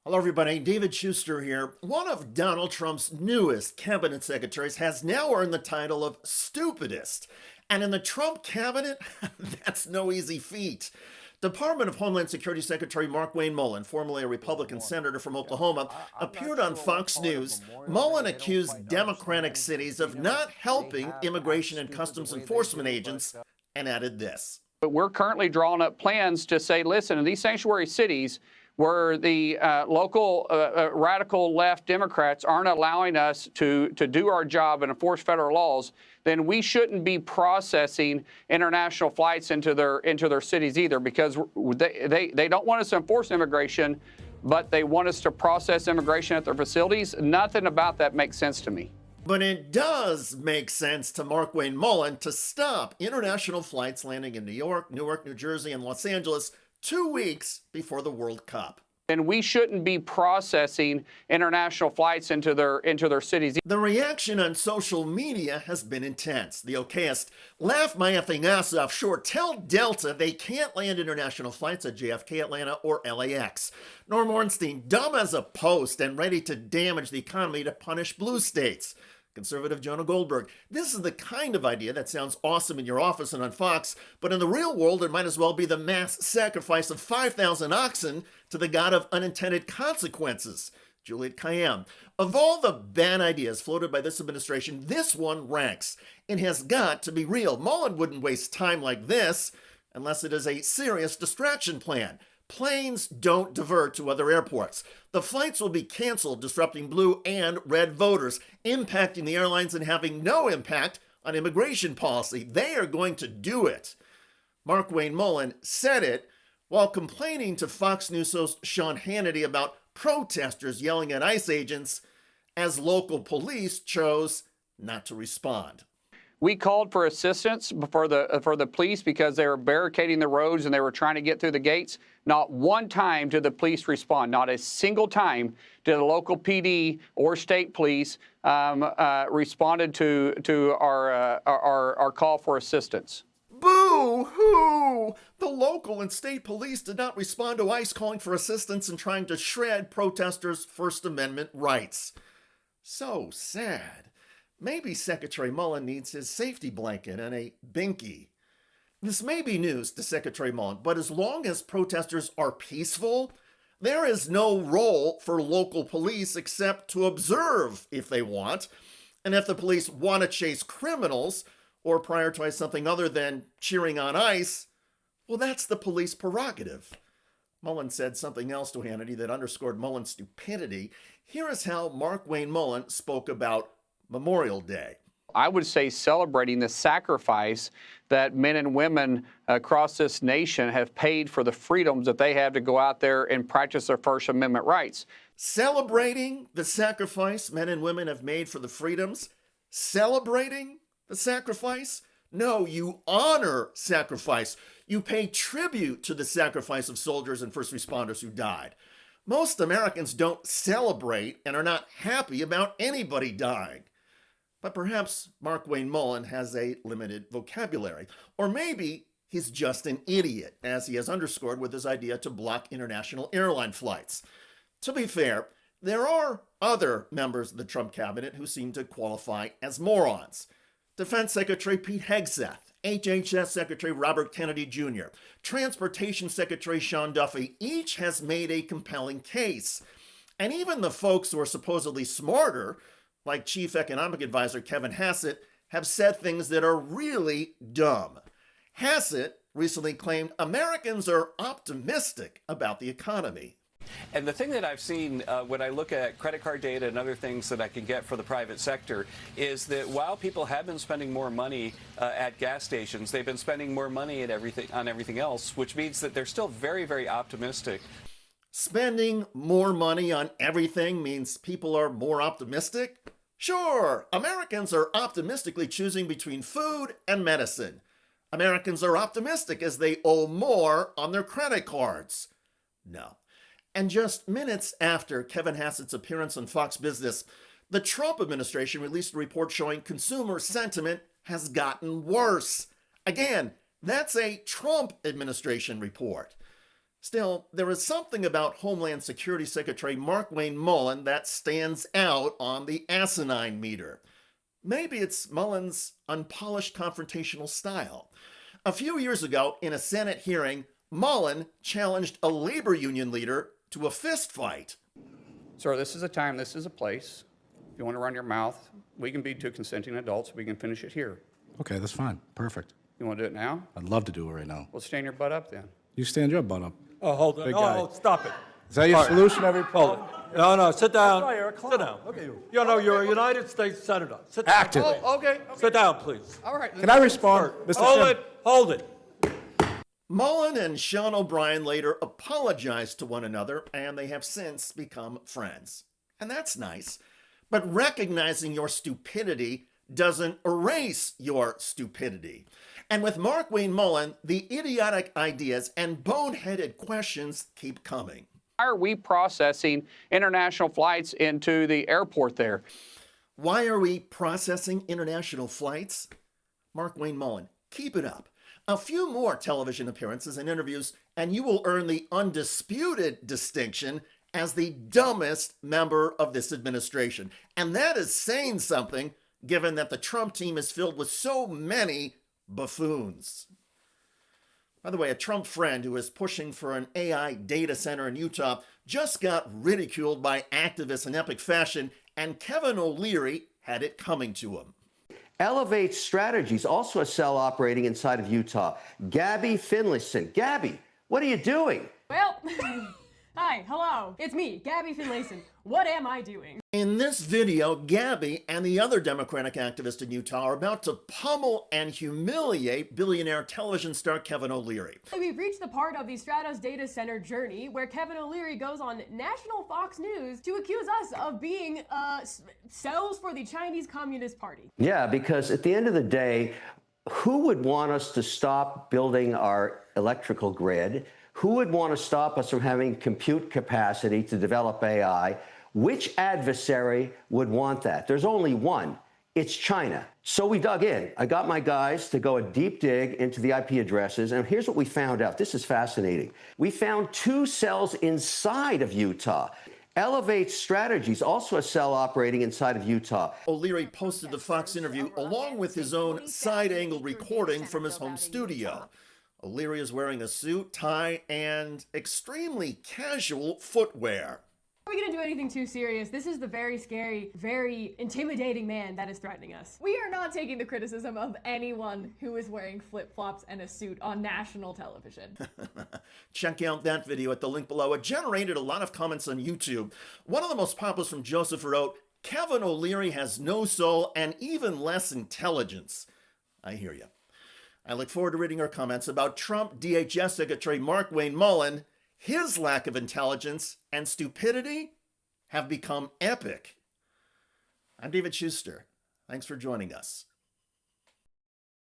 Hello, everybody. David Shuster here. One of Donald Trump's newest cabinet secretaries has now earned the title of stupidest. And in the Trump cabinet, that's no easy feat. Department of Homeland Security Secretary Markwayne Mullin, formerly a Republican senator from Oklahoma, appeared on Fox News. Mullin accused Democratic cities of not helping immigration and customs enforcement agents and added this. But we're currently drawing up plans to say, listen, in these sanctuary cities where the local radical left Democrats aren't allowing us to do our job and enforce federal laws, then we shouldn't be processing international flights into their cities either, because they don't want us to enforce immigration, but they want us to process immigration at their facilities. Nothing about that makes sense to me. But it does make sense to Markwayne Mullin to stop international flights landing in New York, Newark, New Jersey, and Los Angeles 2 weeks before the World Cup. And we shouldn't be processing international flights into their cities. The reaction on social media has been intense. The okayist laugh my effing ass off. Sure, tell Delta they can't land international flights at JFK, Atlanta, or LAX. Norm Ornstein, dumb as a post and ready to damage the economy to punish blue states. Conservative Jonah Goldberg. This is the kind of idea that sounds awesome in your office and on Fox, but in the real world, it might as well be the mass sacrifice of 5,000 oxen to the god of unintended consequences. Juliet Kayyem. Of all the bad ideas floated by this administration, this one ranks. It has got to be real. Mullin wouldn't waste time like this unless it is a serious distraction plan. Planes don't divert to other airports. The flights will be canceled, disrupting blue and red voters, impacting the airlines and having no impact on immigration policy. They are going to do it. Markwayne Mullin said it while complaining to Fox News host Sean Hannity about protesters yelling at ICE agents as local police chose not to respond. We called for assistance for the police because they were barricading the roads and they were trying to get through the gates. Not one time did the police respond. Not a single time did the local PD or state police responded to our call for assistance. Boo-hoo! The local and state police did not respond to ICE calling for assistance and trying to shred protesters' First Amendment rights. So sad. Maybe Secretary Mullin needs his safety blanket and a binky. This may be news to Secretary Mullin, but as long as protesters are peaceful, there is no role for local police except to observe if they want. And if the police want to chase criminals or prioritize something other than cheering on ICE, well, that's the police prerogative. Mullin said something else to Hannity that underscored Mullin's stupidity. Here is how Markwayne Mullin spoke about Memorial Day. I would say celebrating the sacrifice that men and women across this nation have paid for the freedoms that they have to go out there and practice their First Amendment rights. Celebrating the sacrifice men and women have made for the freedoms? Celebrating the sacrifice? No, you honor sacrifice. You pay tribute to the sacrifice of soldiers and first responders who died. Most Americans don't celebrate and are not happy about anybody dying. But perhaps Markwayne Mullin has a limited vocabulary. Or maybe he's just an idiot, as he has underscored with his idea to block international airline flights. To be fair, there are other members of the Trump cabinet who seem to qualify as morons. Defense Secretary Pete Hegseth, HHS Secretary Robert Kennedy Jr., Transportation Secretary Sean Duffy, each has made a compelling case. And even the folks who are supposedly smarter, like Chief Economic Advisor Kevin Hassett, have said things that are really dumb. Hassett recently claimed Americans are optimistic about the economy. And the thing that I've seen when I look at credit card data and other things that I can get for the private sector is that while people have been spending more money at gas stations, they've been spending more money at everything else, which means that they're still very, very optimistic. Spending more money on everything means people are more optimistic? Sure, Americans are optimistically choosing between food and medicine. Americans are optimistic as they owe more on their credit cards. No. And just minutes after Kevin Hassett's appearance on Fox Business, the Trump administration released a report showing consumer sentiment has gotten worse. Again, that's a Trump administration report. Still, there is something about Homeland Security Secretary Markwayne Mullin that stands out on the asinine meter. Maybe it's Mullin's unpolished confrontational style. A few years ago, in a Senate hearing, Mullin challenged a labor union leader to a fist fight. Sir, this is a time, this is a place. If you want to run your mouth, we can be two consenting adults. We can finish it here. Okay, that's fine. Perfect. You want to do it now? I'd love to do it right now. Well, stand your butt up then. You stand your butt up. Oh, hold on. Big guy. Oh, stop it. Is that your All right. solution every Hold it. No, sit down. Sit down. Look at you. You know, you're a United States Senator. Sit down. Active. Oh, okay. Sit down, please. All right. Can I respond? Mr. Hold Chairman? it. Hold it. Mullin and Sean O'Brien later apologized to one another, and they have since become friends. And that's nice. But recognizing your stupidity doesn't erase your stupidity. And with Markwayne Mullin, the idiotic ideas and boneheaded questions keep coming. Why are we processing international flights into the airport there? Why are we processing international flights? Markwayne Mullin, keep it up. A few more television appearances and interviews, and you will earn the undisputed distinction as the dumbest member of this administration. And that is saying something, given that the Trump team is filled with so many buffoons. By the way, a Trump friend who is pushing for an AI data center in Utah just got ridiculed by activists in epic fashion, and Kevin O'Leary had it coming to him. Elevate Strategies, also a cell operating inside of Utah. Gabby Finlayson. Gabby, what are you doing? Well, hi, hello. It's me, Gabby Finlayson. What am I doing? In this video, Gabby and the other Democratic activist in Utah are about to pummel and humiliate billionaire television star Kevin O'Leary. We've reached the part of the Stratos data center journey where Kevin O'Leary goes on national Fox News to accuse us of being cells for the Chinese Communist Party. Yeah, because at the end of the day, who would want us to stop building our electrical grid? Who would want to stop us from having compute capacity to develop AI? Which adversary would want that? There's only one. It's China. So we dug in. I got my guys to go a deep dig into the IP addresses, and here's what we found out. This is fascinating. We found 2 cells inside of Utah. Elevate Strategies, also a cell operating inside of Utah. O'Leary posted the Fox interview along with his own side-angle recording from his home studio. O'Leary is wearing a suit, tie, and extremely casual footwear. Are we going to do anything too serious? This is the very scary, very intimidating man that is threatening us. We are not taking the criticism of anyone who is wearing flip-flops and a suit on national television. Check out that video at the link below. It generated a lot of comments on YouTube. One of the most popular from Joseph wrote, "Kevin O'Leary has no soul and even less intelligence." I hear you. I look forward to reading our comments about Trump DHS Secretary Markwayne Mullin. His lack of intelligence and stupidity have become epic. I'm David Shuster. Thanks for joining us.